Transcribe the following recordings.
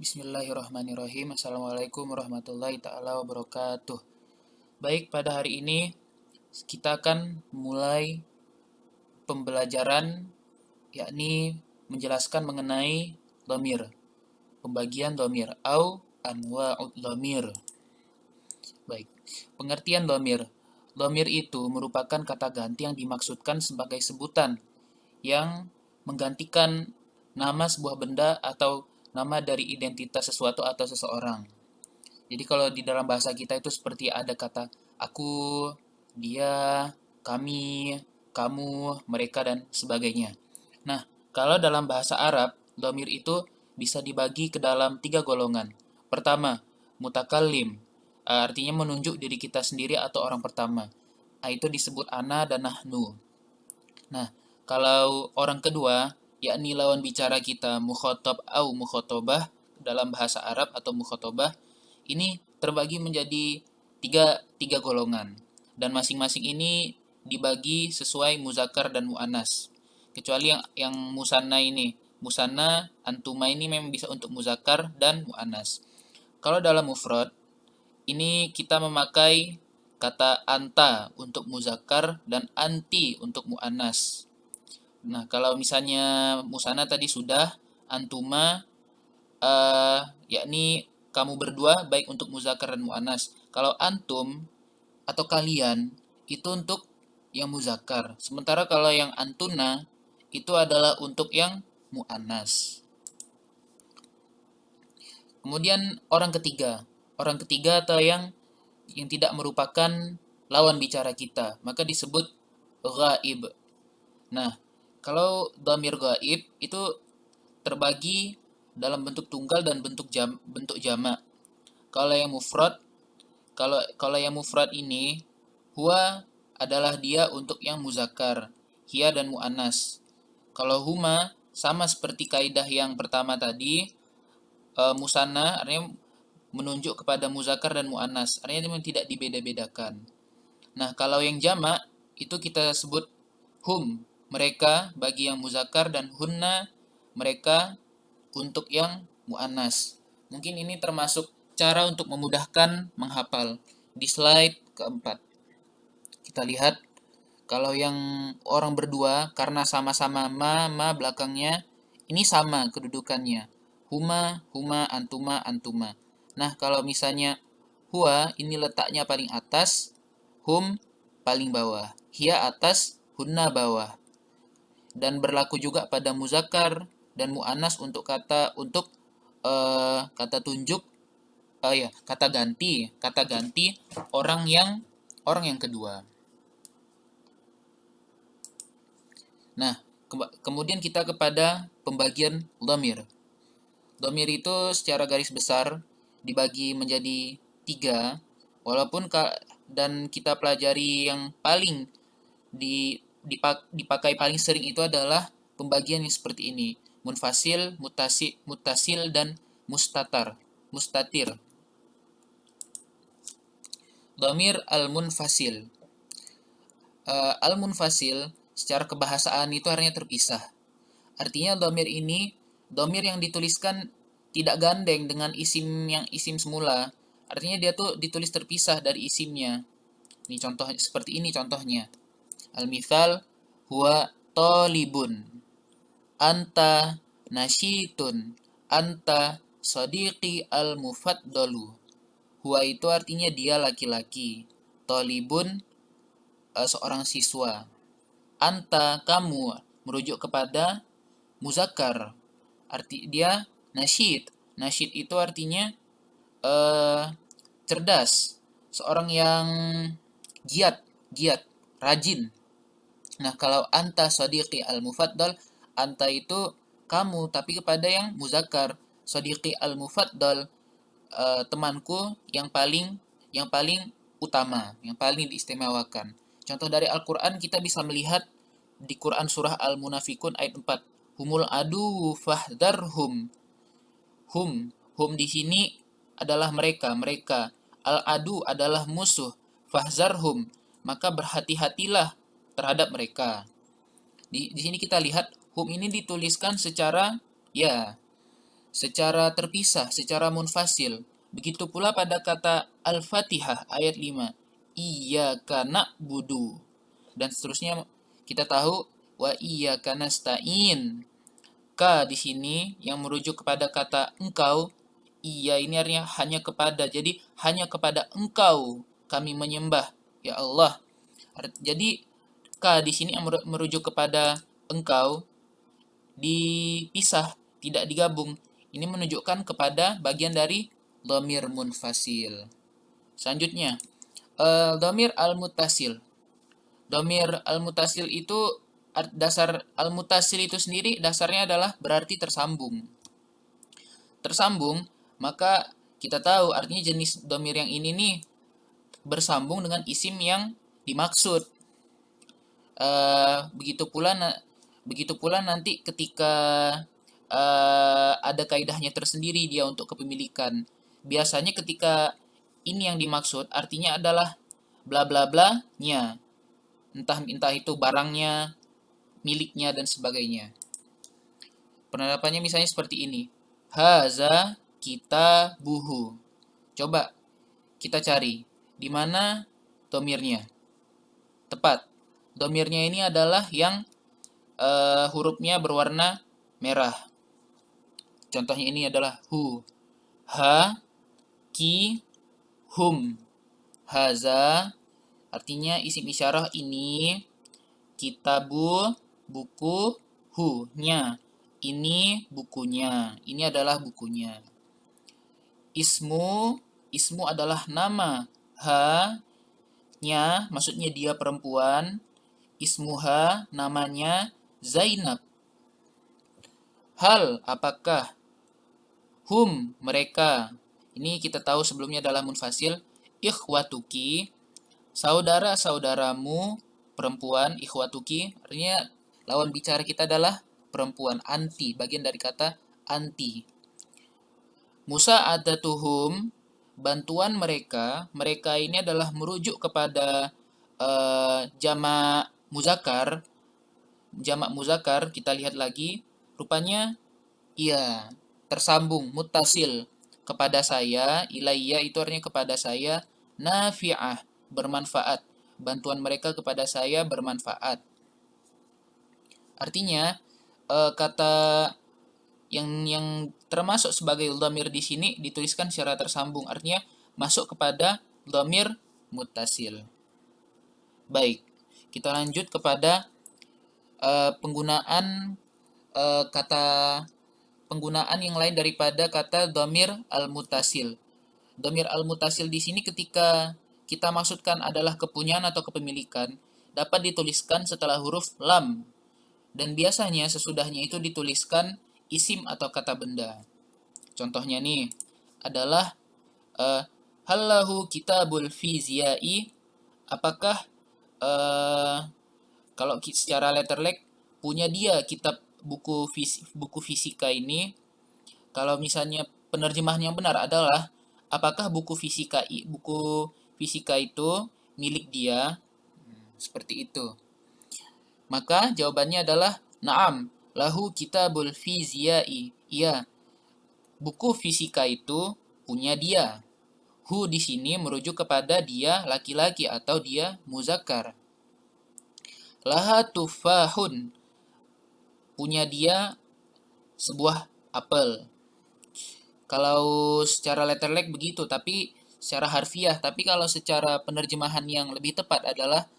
Bismillahirrahmanirrahim. Assalamualaikum warahmatullahi ta'ala wabarakatuh. Baik, pada hari ini kita akan mulai pembelajaran, yakni menjelaskan mengenai dhamir, pembagian dhamir au anwa'ud dhamir. Baik, pengertian dhamir. Dhamir itu merupakan kata ganti yang dimaksudkan sebagai sebutan yang menggantikan nama sebuah benda atau nama dari identitas sesuatu atau seseorang. Jadi kalau di dalam bahasa kita itu seperti ada kata aku, dia, kami, kamu, mereka, dan sebagainya. Nah, kalau dalam bahasa Arab, dhamir itu bisa dibagi ke dalam 3 golongan. Pertama, mutakallim, artinya menunjuk diri kita sendiri atau orang pertama. Itu disebut ana dan nahnu. Nah, kalau orang kedua, yakni lawan bicara kita, mukhatab au mukhatabah dalam bahasa Arab atau mukhatabah, ini terbagi menjadi tiga golongan. Dan masing-masing ini dibagi sesuai muzakkar dan mu'annas. Kecuali yang musanna ini. Musanna, antuma ini memang bisa untuk muzakkar dan mu'annas. Kalau dalam mufrad, ini kita memakai kata anta untuk muzakkar dan anti untuk mu'annas. Nah, kalau misalnya musanna tadi sudah, antuma yakni kamu berdua baik untuk muzakkar dan muannas. Kalau antum atau kalian itu untuk yang muzakkar. Sementara kalau yang antuna itu adalah untuk yang muannas. Kemudian orang ketiga. Orang ketiga atau yang tidak merupakan lawan bicara kita, maka disebut ghaib. Nah, kalau dhamir ghaib itu terbagi dalam bentuk tunggal dan bentuk jamak. Kalau yang mufrad, kalau yang mufrad ini huwa adalah dia untuk yang muzakkar, hiya dan muannas. Kalau huma sama seperti kaidah yang pertama tadi, musanna artinya menunjuk kepada muzakkar dan muannas, artinya memang tidak dibeda-bedakan. Nah, kalau yang jamak itu kita sebut hum, mereka bagi yang muzakkar, dan hunna, mereka untuk yang muannas. Mungkin ini termasuk cara untuk memudahkan menghafal. Di slide keempat, kita lihat kalau yang orang berdua karena sama-sama ma belakangnya ini sama kedudukannya. Huma, huma, antuma, antuma. Nah, kalau misalnya huwa ini letaknya paling atas, hum paling bawah, hiya atas, hunna bawah. Dan berlaku juga pada muzakkar dan muannas untuk kata kata tunjuk, kata ganti orang yang kedua. Nah, kemudian kita kepada pembagian dhamir. Dhamir itu secara garis besar dibagi menjadi 3, walaupun dan kita pelajari yang paling dipakai paling sering itu adalah pembagian yang seperti ini: munfasil, muttasil, dan mustatir. Dhamir al-munfasil. Al-munfasil secara kebahasaan itu artinya terpisah. Artinya dhamir ini dhamir yang dituliskan tidak gandeng dengan isim semula. Artinya dia tuh ditulis terpisah dari isimnya. Ini contoh seperti ini contohnya. Al-mithal huwa talibun, anta nasyitun, anta sadiqi al-mufaddalu. Huwa itu artinya dia laki-laki, talibun seorang siswa, anta kamu merujuk kepada muzakkar, arti dia nasyid. Nasyid itu artinya cerdas, seorang yang giat, rajin. Nah, kalau anta sadiqi al-mufaddal, anta itu kamu tapi kepada yang muzakkar. Sadiqi al-mufaddal, temanku yang paling utama, yang paling diistimewakan. Contoh dari Al-Qur'an kita bisa melihat di Quran surah Al-Munafikun ayat 4. Humul adu fahdharhum. Hum di sini adalah mereka. Al-adu adalah musuh. Fahzarhum, maka berhati-hatilah terhadap mereka. Di sini kita lihat hum ini dituliskan secara ya. secara terpisah, secara munfasil. Begitu pula pada kata Al-Fatihah ayat 5. Iyyaka na'budu. Dan seterusnya kita tahu wa iyyaka nasta'in. Ka di sini yang merujuk kepada kata engkau, iya ini artinya hanya kepada. Jadi hanya kepada engkau kami menyembah, ya Allah. Jadi ka di sini yang merujuk kepada engkau dipisah, tidak digabung. Ini menunjukkan kepada bagian dari dhamir munfasil. Selanjutnya, dhamir al-muttasil. Dhamir al-muttasil itu dasar al-muttasil itu sendiri dasarnya adalah berarti tersambung. Tersambung, maka kita tahu artinya jenis dhamir yang ini nih bersambung dengan isim yang dimaksud. Begitu pula nanti ketika ada kaidahnya tersendiri dia untuk kepemilikan. Biasanya ketika ini yang dimaksud artinya adalah bla bla bla nya. Entah itu barangnya, miliknya dan sebagainya. Penerapannya misalnya seperti ini. Haza kitabuhu. Coba kita cari di mana domirnya. Tepat. Domirnya ini adalah yang hurufnya berwarna merah. Contohnya ini adalah hu, ha, ki, hum. Haza artinya isim isyarah ini, kitabu buku, hu nya ini bukunya. Ini adalah bukunya. Ismu adalah nama. Ha nya maksudnya dia perempuan. Ismuha namanya Zainab. Hal apakah, hum mereka. Ini kita tahu sebelumnya adalah munfasil. Ikhwatuki saudara-saudaramu perempuan. Ikhwatuki artinya lawan bicara kita adalah perempuan. Anti, bagian dari kata anti. Musa'adatuhum bantuan mereka. Mereka ini adalah merujuk kepada jamak muzakkar. Jamak muzakkar kita lihat lagi. Rupanya iya tersambung muttasil kepada saya, ilayya itu artinya kepada saya, nafi'ah bermanfaat. Bantuan mereka kepada saya bermanfaat. Artinya kata yang termasuk sebagai dhamir di sini dituliskan secara tersambung, artinya masuk kepada dhamir muttasil. Baik, kita lanjut kepada penggunaan yang lain daripada kata dhamir al-muttasil. Dhamir al-muttasil di sini ketika kita maksudkan adalah kepunyaan atau kepemilikan, dapat dituliskan setelah huruf lam. Dan biasanya sesudahnya itu dituliskan isim atau kata benda. Contohnya nih adalah hallahu kitabul fiziai. Apakah kalau secara letterlek punya dia kitab buku fisika ini. Kalau misalnya penerjemahan yang benar adalah apakah buku fisika itu milik dia? Seperti itu. Maka jawabannya adalah na'am, lahu kitabul fiziai. Iya, buku fisika itu punya dia. Hu di sini merujuk kepada dia laki-laki atau dia muzakkar. Laha tufahun, punya dia sebuah apel. Kalau secara letterlek begitu, tapi secara harfiah. Tapi kalau secara penerjemahan yang lebih tepat adalah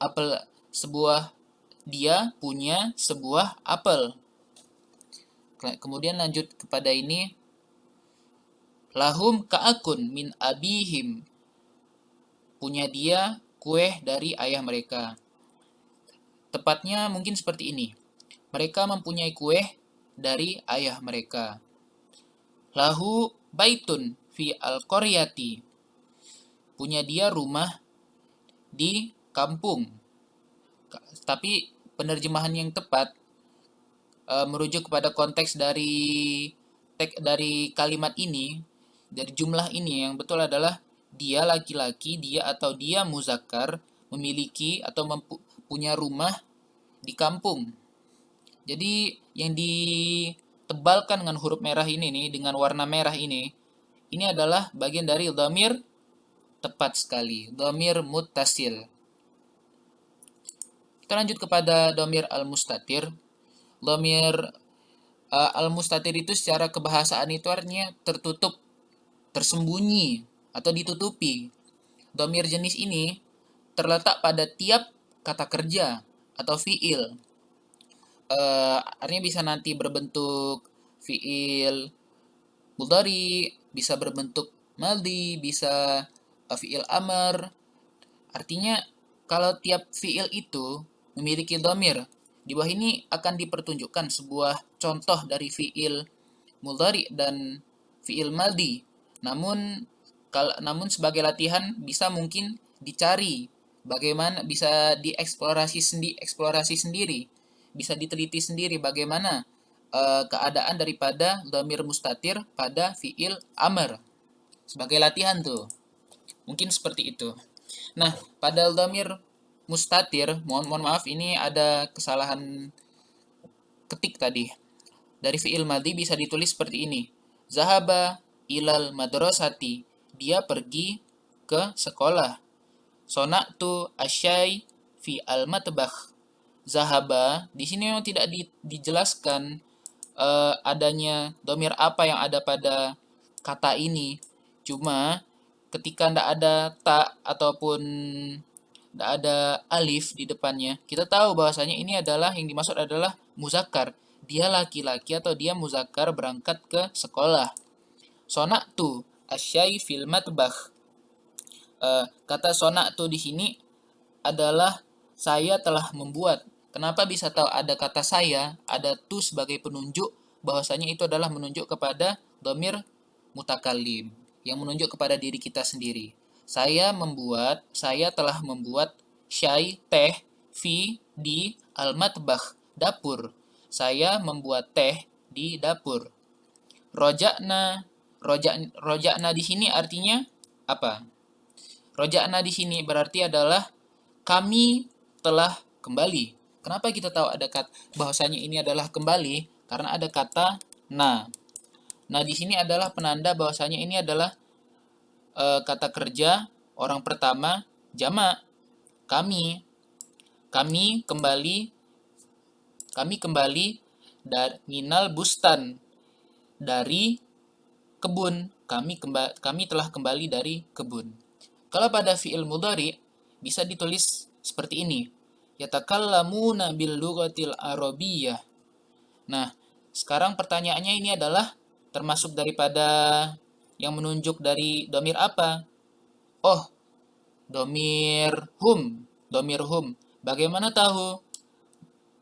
apel, dia punya sebuah apel. Kemudian lanjut kepada ini, lahum ka'akun min abihim, punya dia kue dari ayah mereka. Tepatnya mungkin seperti ini. Mereka mempunyai kue dari ayah mereka. Lahu baitun fi al-qaryati. Punya dia rumah di kampung. Tapi penerjemahan yang tepat merujuk kepada konteks dari kalimat ini, dari jumlah ini, yang betul adalah dia laki-laki, dia atau dia muzakkar memiliki atau punya rumah di kampung. Jadi yang tebalkan dengan huruf merah ini nih, dengan warna merah ini adalah bagian dari dhamir. Tepat sekali, dhamir muttasil. Kita lanjut kepada dhamir al-mustatir. Dhamir al-mustatir itu secara kebahasaan itu artinya tertutup, tersembunyi, atau ditutupi. Dhamir jenis ini terletak pada tiap kata kerja atau fiil. Artinya bisa nanti berbentuk fiil mudhari, bisa berbentuk madhi, bisa fiil amr. Artinya kalau tiap fiil itu memiliki dhamir, di bawah ini akan dipertunjukkan sebuah contoh dari fiil mudhari dan fiil madhi. Namun sebagai latihan bisa mungkin dicari bagaimana, bisa eksplorasi sendiri, bisa diteliti sendiri bagaimana keadaan daripada dhamir mustatir pada fiil amr. Sebagai latihan tuh. Mungkin seperti itu. Nah, pada dhamir mustatir, mohon maaf ini ada kesalahan ketik tadi. Dari fiil madhi bisa ditulis seperti ini. Zahaba ilal madrasati. Dia pergi ke sekolah. Sona'tu asyai fi al-matbakh. Zahaba, di sini memang tidak dijelaskan adanya dhamir apa yang ada pada kata ini. Cuma ketika tidak ada ta ataupun tidak ada alif di depannya, kita tahu bahwasanya ini adalah, yang dimaksud adalah muzakkar. Dia laki-laki atau dia muzakkar berangkat ke sekolah. Sona'tu asyai fil matbakh. Kata sona'tu di sini adalah saya telah membuat. Kenapa bisa tahu ada kata saya, ada tu sebagai penunjuk, bahwasanya itu adalah menunjuk kepada dhamir mutakallim, yang menunjuk kepada diri kita sendiri. Saya telah membuat syai, teh, fi, di, al-matbakh, dapur. Saya membuat teh di dapur. Roja'na di sini artinya apa? Roja'na di sini berarti adalah kami telah kembali. Kenapa kita tahu ada kata bahwasanya ini adalah kembali? Karena ada kata na. Nah, di sini adalah penanda bahwasanya ini adalah kata kerja orang pertama jamak. Kami kembali dari minal bustan, dari kebun. Kami telah kembali dari kebun. Kalau pada fi'il mudhari bisa ditulis seperti ini. Yatakallamuna bil lughatil arabiyyah. Nah, sekarang pertanyaannya ini adalah termasuk daripada yang menunjuk dari dhamir apa? Oh, dhamir hum. Bagaimana tahu?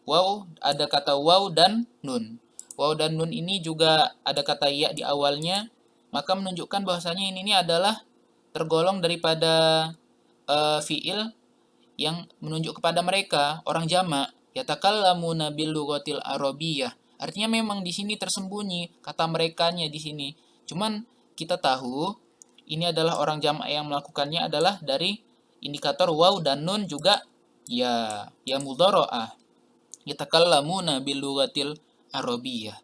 Waw, ada kata waw dan nun. Waw dan nun ini juga ada kata ya di awalnya, maka menunjukkan bahwasanya ini adalah tergolong daripada fiil yang menunjuk kepada mereka, orang jamak. Yatakallamuna bil lughatil arabiyyah. Artinya memang di sini tersembunyi kata merekanya di sini. Cuman kita tahu ini adalah orang jamak yang melakukannya adalah dari indikator waw dan nun juga ya mudhara'ah. Yatakallamuna bil lughatil arabiyyah.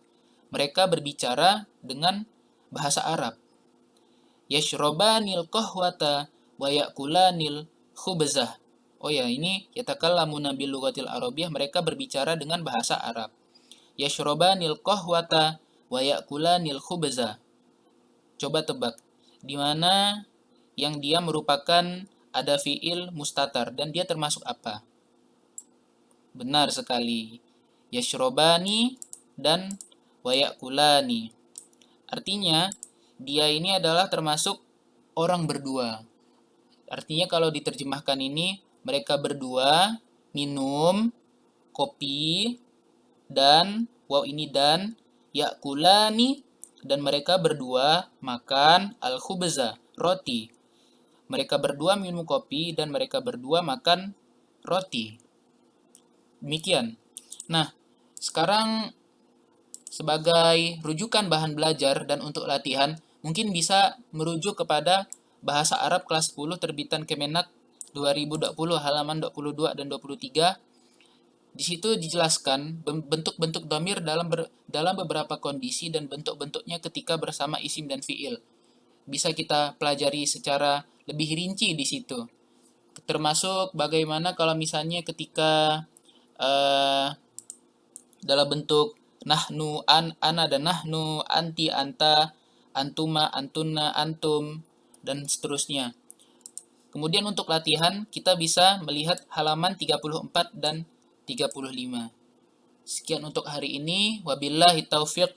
Mereka berbicara dengan bahasa Arab. Yashrobanil qahwata wa yakulanil khubzah. Oh ya, ini yatakallamuna bil lughatil arabiyyah, mereka berbicara dengan bahasa Arab. Yashrobanil qahwata wa yakulanil khubzah. Coba tebak, di mana yang dia merupakan ada fiil mustatar dan dia termasuk apa? Benar sekali. Yashrobani dan wa yakulani. Artinya dia ini adalah termasuk orang berdua. Artinya kalau diterjemahkan ini, mereka berdua minum kopi dan waw ini dan yakulani, dan mereka berdua makan al-khubza, roti. Mereka berdua minum kopi dan mereka berdua makan roti. Demikian. Nah, sekarang sebagai rujukan bahan belajar dan untuk latihan, mungkin bisa merujuk kepada Bahasa Arab kelas 10 terbitan Kemenak 2020 halaman 22 dan 23. Di situ dijelaskan bentuk-bentuk dhamir dalam beberapa kondisi dan bentuk-bentuknya ketika bersama isim dan fiil. Bisa kita pelajari secara lebih rinci di situ. Termasuk bagaimana kalau misalnya ketika dalam bentuk nahnu, ana dan nahnu, anti, anta, antuma, antuna, antum, dan seterusnya. Kemudian untuk latihan, kita bisa melihat halaman 34 dan 35. Sekian untuk hari ini. Wabillahi taufiq